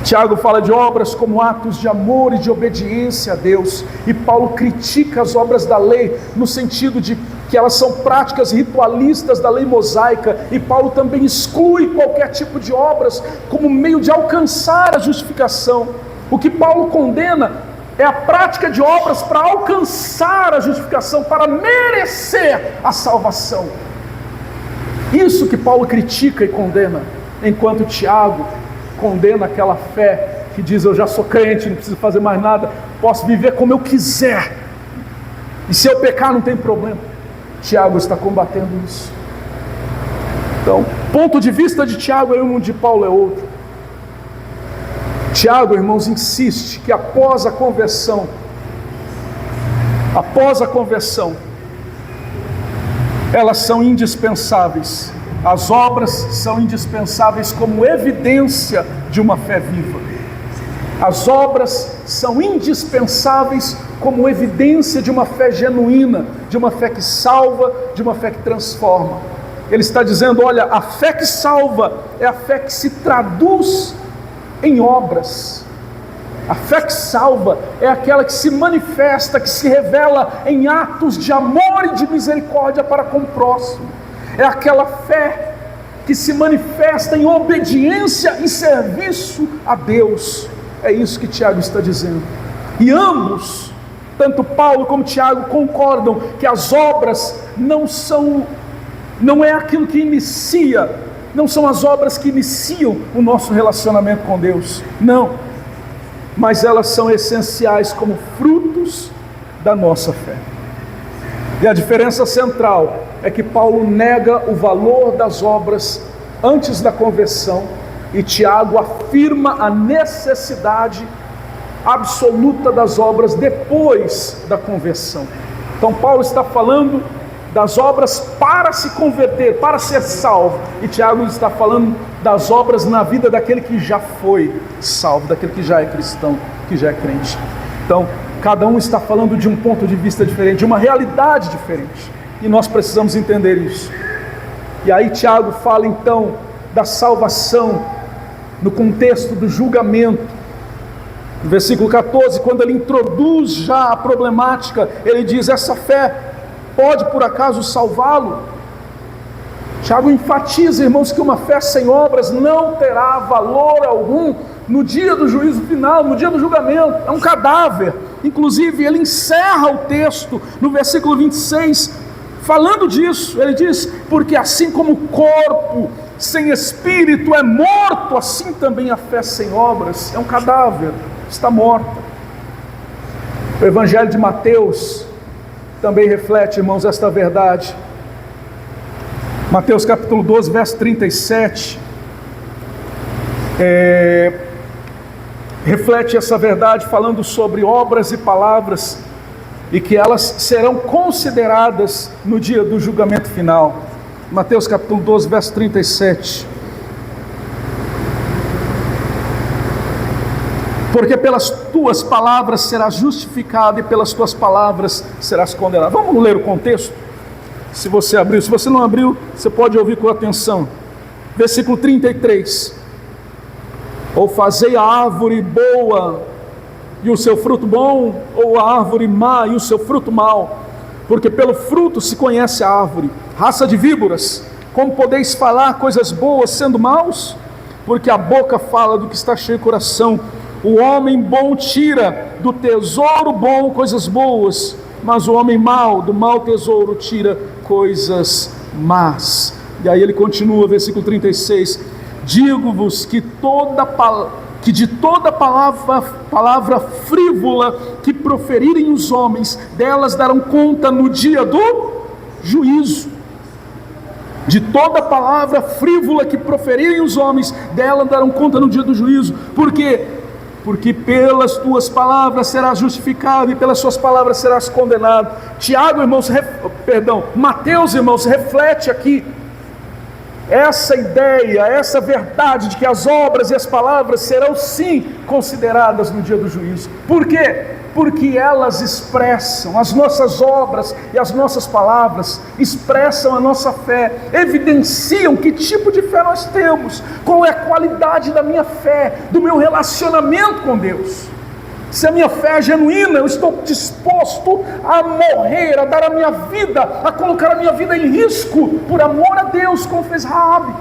Tiago fala de obras como atos de amor e de obediência a Deus, e Paulo critica as obras da lei no sentido de que elas são práticas ritualistas da lei mosaica, e Paulo também exclui qualquer tipo de obras como meio de alcançar a justificação. O que Paulo condena é a prática de obras para alcançar a justificação, para merecer a salvação. Isso que Paulo critica e condena, enquanto Tiago condena aquela fé que diz: eu já sou crente, não preciso fazer mais nada, posso viver como eu quiser, e se eu pecar não tem problema. Tiago está combatendo isso. Então, ponto de vista de Tiago é um, de Paulo é outro. Tiago, irmãos, insiste que após a conversão, elas são indispensáveis. As obras são indispensáveis como evidência de uma fé viva. As obras são indispensáveis como evidência de uma fé genuína, de uma fé que salva, de uma fé que transforma. Ele está dizendo: olha, a fé que salva é a fé que se traduz em obras. A fé que salva é aquela que se manifesta, que se revela em atos de amor e de misericórdia para com o próximo. É aquela fé que se manifesta em obediência e serviço a Deus. É isso que Tiago está dizendo. E ambos, tanto Paulo como Tiago, concordam que as obras não é aquilo que inicia, não são as obras que iniciam o nosso relacionamento com Deus, não, mas elas são essenciais como frutos da nossa fé. E a diferença central é que Paulo nega o valor das obras antes da conversão, e Tiago afirma a necessidade absoluta das obras depois da conversão. Então Paulo está falando das obras para se converter, para ser salvo, e Tiago está falando das obras na vida daquele que já foi salvo, daquele que já é cristão, que já é crente. Então cada um está falando de um ponto de vista diferente, de uma realidade diferente, e nós precisamos entender isso. E aí Tiago fala então da salvação no contexto do julgamento. No versículo 14, quando ele introduz já a problemática, ele diz: essa fé pode por acaso salvá-lo? Tiago enfatiza, irmãos, que uma fé sem obras não terá valor algum no dia do juízo final, no dia do julgamento. É um cadáver. Inclusive ele encerra o texto no versículo 26 falando disso. Ele diz: porque assim como o corpo sem espírito é morto, assim também a fé sem obras é um cadáver, está morta. O Evangelho de Mateus também reflete, irmãos, esta verdade. Mateus capítulo 12, verso 37, reflete essa verdade, falando sobre obras e palavras, e que elas serão consideradas no dia do julgamento final. Mateus capítulo 12, verso 37. Porque pelas tuas palavras serás justificado, e pelas tuas palavras serás condenado. Vamos ler o contexto? Se você abriu, se você não abriu, você pode ouvir com atenção. Versículo 33. Ou fazei a árvore boa e o seu fruto bom, ou a árvore má e o seu fruto mau, porque pelo fruto se conhece a árvore. Raça de víboras, Como podeis falar coisas boas sendo maus? Porque a boca fala do que está cheio o coração. O homem bom tira do tesouro bom coisas boas, mas o homem mau, do mau tesouro, tira coisas más. E aí ele continua, versículo 36, digo-vos que de toda palavra frívola que proferirem os homens, delas darão conta no dia do juízo. De toda palavra frívola que proferirem os homens, dela darão conta no dia do juízo. Por quê? Porque pelas tuas palavras serás justificado e pelas suas palavras serás condenado. Tiago, irmãos, Mateus, irmãos, reflete aqui essa ideia, essa verdade de que as obras e as palavras serão sim consideradas no dia do juízo. Por quê? Porque elas expressam, as nossas obras e as nossas palavras expressam a nossa fé, evidenciam que tipo de fé nós temos, qual é a qualidade da minha fé, do meu relacionamento com Deus. Se a minha fé é genuína, eu estou disposto a morrer, a dar a minha vida, a colocar a minha vida em risco, por amor a Deus, como fez Raabe.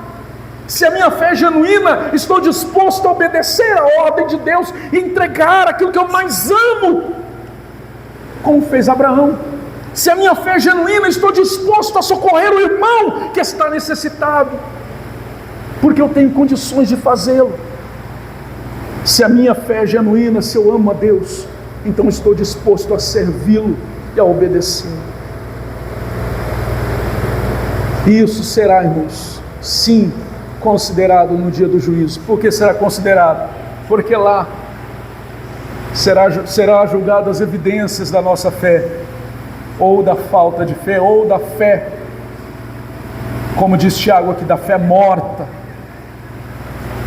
Se a minha fé é genuína, estou disposto a obedecer a ordem de Deus e entregar aquilo que eu mais amo, como fez Abraão. Se a minha fé é genuína, estou disposto a socorrer o irmão que está necessitado, porque eu tenho condições de fazê-lo. Se a minha fé é genuína, se eu amo a Deus, então estou disposto a servi-lo e a obedecê-lo. E isso será, irmãos, sim, considerado no dia do juízo. Por que será considerado? Porque lá será julgado as evidências da nossa fé, ou da falta de fé, ou da fé, como diz Tiago aqui, da fé morta,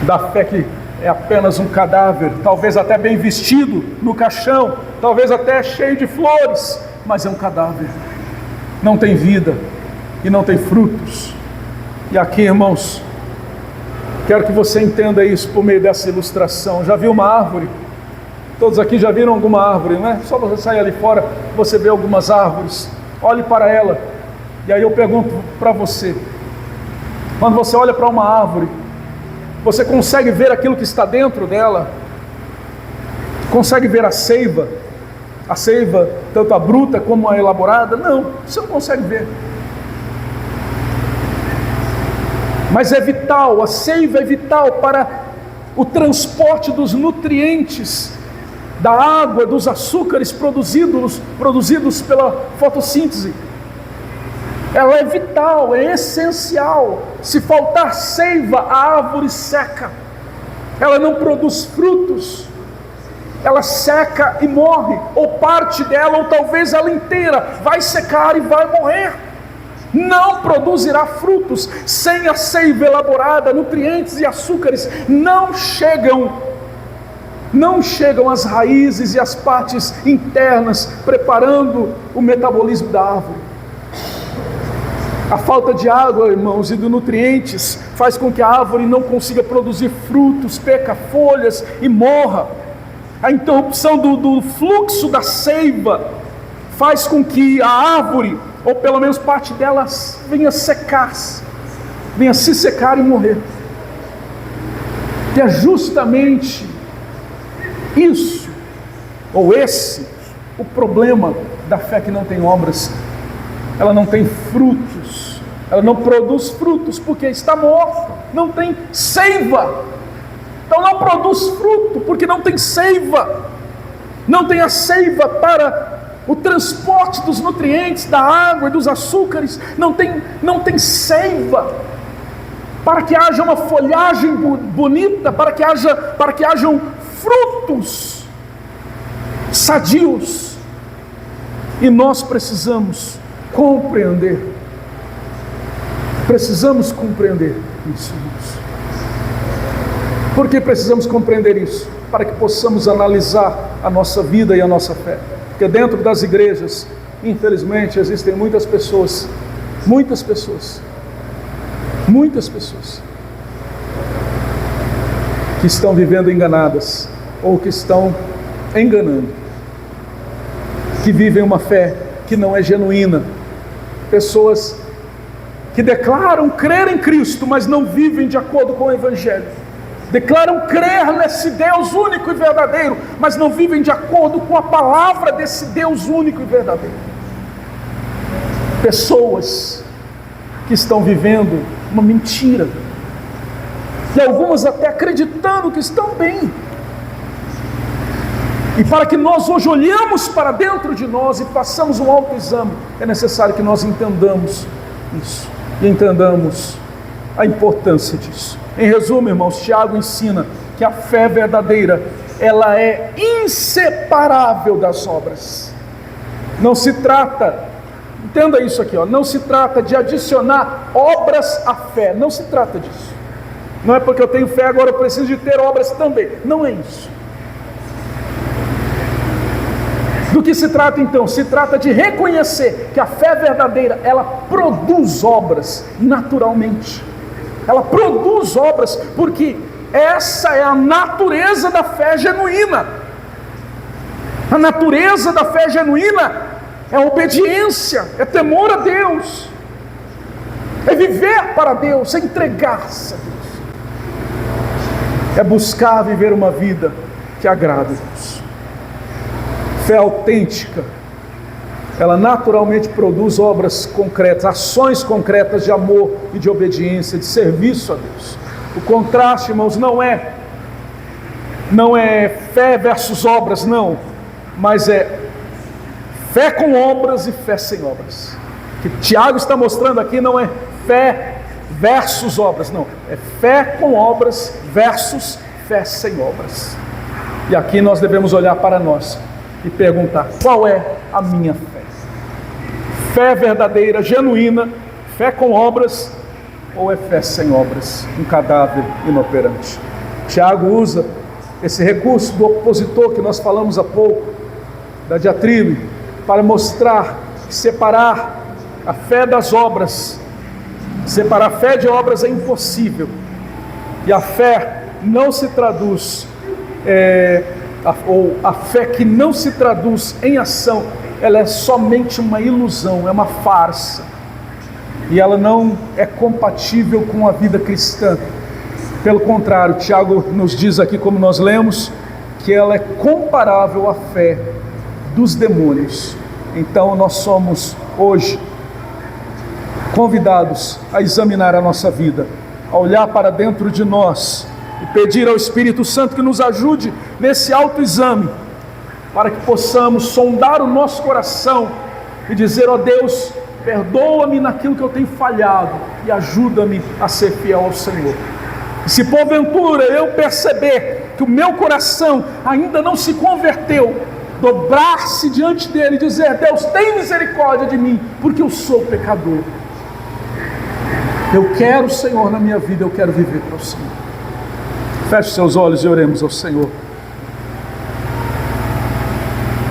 da fé que é apenas um cadáver, talvez até bem vestido no caixão, talvez até cheio de flores, mas é um cadáver, não tem vida e não tem frutos. E aqui, irmãos, quero que você entenda isso por meio dessa ilustração. Já viu uma árvore? Todos aqui já viram alguma árvore, não é? Só você sair ali fora, você vê algumas árvores, olhe para ela, e aí eu pergunto para você, quando você olha para uma árvore, você consegue ver aquilo que está dentro dela? Consegue ver a seiva, tanto a bruta como a elaborada? Não, você não consegue ver. Mas é vital, a seiva é vital para o transporte dos nutrientes, da água, dos açúcares produzidos pela fotossíntese. Ela é vital, é essencial. Se faltar seiva, a árvore seca, ela não produz frutos, ela seca e morre, ou parte dela, ou talvez ela inteira, vai secar e vai morrer. Não produzirá frutos. Sem a seiva elaborada, nutrientes e açúcares não chegam às raízes e às partes internas, preparando o metabolismo da árvore. A falta de água, irmãos, e de nutrientes faz com que a árvore não consiga produzir frutos, perca folhas e morra. A interrupção do fluxo da seiva faz com que a árvore, ou pelo menos parte dela, venha se secar e morrer. E é justamente isso, ou esse, o problema da fé que não tem obras. Ela não tem frutos, ela não produz frutos, porque está morta, não tem seiva. Então não produz fruto, porque não tem seiva, não tem a seiva para o transporte dos nutrientes, da água e dos açúcares, não tem seiva para que haja uma folhagem bonita, para que hajam frutos sadios. E nós precisamos compreender isso. Por que precisamos compreender isso? Para que possamos analisar a nossa vida e a nossa fé. Porque dentro das igrejas, infelizmente, existem muitas pessoas que estão vivendo enganadas, ou que estão enganando, que vivem uma fé que não é genuína. Pessoas que declaram crer em Cristo, mas não vivem de acordo com o Evangelho. Declaram crer nesse Deus único e verdadeiro, mas não vivem de acordo com a palavra desse Deus único e verdadeiro. Pessoas que estão vivendo uma mentira, e algumas até acreditando que estão bem. E para que nós hoje olhemos para dentro de nós e façamos um autoexame, é necessário que nós entendamos isso, e entendamos a importância disso. Em resumo, irmãos, Tiago ensina que a fé verdadeira, ela é inseparável das obras. Não se trata, entenda isso aqui, não se trata de adicionar obras à fé, não se trata disso. Não é porque eu tenho fé, agora eu preciso de ter obras também, não é isso. Do que se trata então? Se trata de reconhecer que a fé verdadeira, ela produz obras naturalmente. Ela produz obras porque essa é a natureza da fé genuína. A natureza da fé genuína é obediência, é temor a Deus, é viver para Deus, é entregar-se a Deus, é buscar viver uma vida que agrada a Deus. Fé autêntica, ela naturalmente produz obras concretas, ações concretas de amor e de obediência, de serviço a Deus. O contraste, irmãos, não é fé versus obras, não, mas é fé com obras e fé sem obras. O que Tiago está mostrando aqui não é fé versus obras, não, é fé com obras versus fé sem obras. E aqui nós devemos olhar para nós e perguntar: qual é a minha fé? Fé verdadeira, genuína, fé com obras, ou é fé sem obras, um cadáver inoperante? Tiago usa esse recurso do opositor que nós falamos há pouco, da diatribe, para mostrar que separar a fé das obras, separar a fé de obras é impossível, e a fé não se traduz ou a fé que não se traduz em ação, ela é somente uma ilusão, é uma farsa, e ela não é compatível com a vida cristã. Pelo contrário, Tiago nos diz aqui, como nós lemos, que ela é comparável à fé dos demônios. Então nós somos hoje convidados a examinar a nossa vida, a olhar para dentro de nós e pedir ao Espírito Santo que nos ajude nesse autoexame, para que possamos sondar o nosso coração e dizer: ó Deus, perdoa-me naquilo que eu tenho falhado e ajuda-me a ser fiel ao Senhor. E se porventura eu perceber que o meu coração ainda não se converteu, dobrar-se diante dele e dizer: Deus, tem misericórdia de mim, porque eu sou pecador. Eu quero o Senhor na minha vida, eu quero viver para o Senhor. Feche seus olhos e oremos ao Senhor.